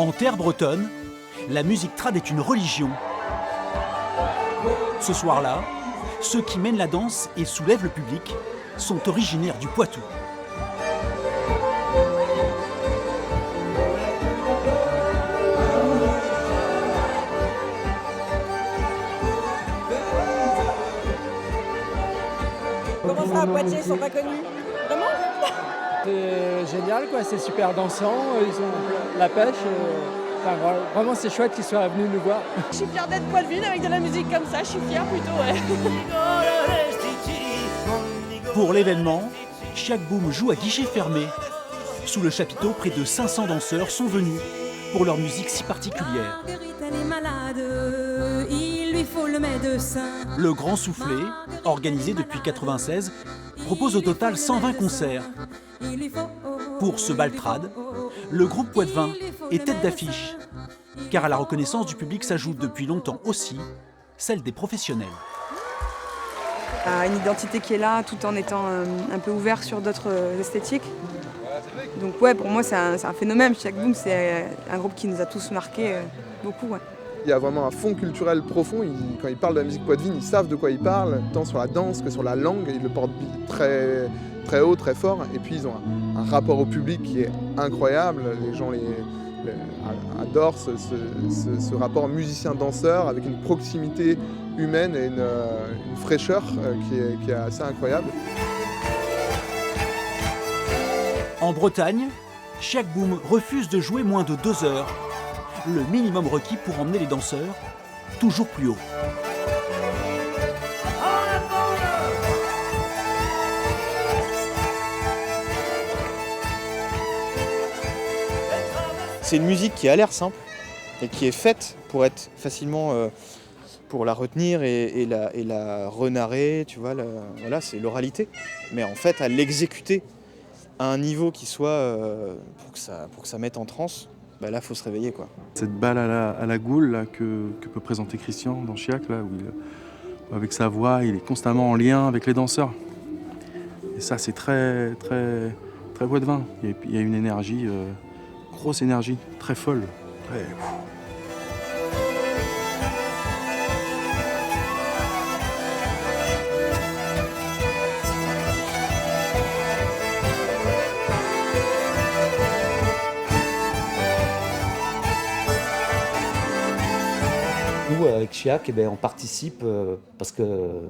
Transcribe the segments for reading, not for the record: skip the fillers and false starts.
En terre bretonne, la musique trad est une religion. Ce soir-là, ceux qui mènent la danse et soulèvent le public sont originaires du Poitou. Comment ça, à Poitiers, ils sont pas connus? Vraiment? C'est génial, quoi. C'est super dansant, ils ont la pêche. Enfin, vraiment, c'est chouette qu'ils soient venus nous voir. Je suis fière d'être poitevine avec de la musique comme ça, je suis fière plutôt, ouais. Pour l'événement, Chiac Boom joue à guichet fermé. Sous le chapiteau, près de 500 danseurs sont venus pour leur musique si particulière. Le Grand Soufflé, organisé depuis 1996, propose au total 120 concerts. Pour ce bal trad, le groupe Poitevin est tête d'affiche, car à la reconnaissance du public s'ajoute depuis longtemps aussi celle des professionnels. Une identité qui est là, tout en étant un peu ouvert sur d'autres esthétiques. Donc ouais, pour moi c'est un phénomène. Chiac Boom, c'est un groupe qui nous a tous marqués beaucoup. Ouais. Il y a vraiment un fond culturel profond. Quand ils parlent de la musique poitevine, ils savent de quoi ils parlent, tant sur la danse que sur la langue. Ils le portent très, très haut, très fort. Et puis ils ont un rapport au public qui est incroyable. Les gens adorent ce rapport musicien-danseur avec une proximité humaine et une fraîcheur qui est assez incroyable. En Bretagne, Chiac Boom refuse de jouer moins de 2 heures, le minimum requis pour emmener les danseurs toujours plus haut. C'est une musique qui a l'air simple et qui est faite pour être facilement, pour la retenir et la renarrer, tu vois, voilà, c'est l'oralité. Mais en fait, à l'exécuter à un niveau qui soit, pour que ça mette en transe, bah là, il faut se réveiller, quoi. Cette balle à la goule là, que peut présenter Christian dans Chiac, là, où avec sa voix, il est constamment en lien avec les danseurs. Et ça, c'est très, très, très Poitevin. Il y a une énergie, grosse énergie, très folle. Très... Nous, avec Chiac, on participe parce que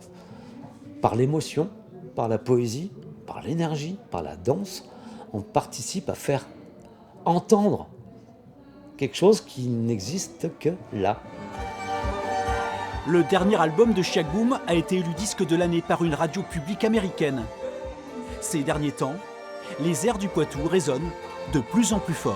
par l'émotion, par la poésie, par l'énergie, par la danse, on participe à faire entendre quelque chose qui n'existe que là. Le dernier album de Chiac Boom a été élu disque de l'année par une radio publique américaine. Ces derniers temps, les airs du Poitou résonnent de plus en plus fort.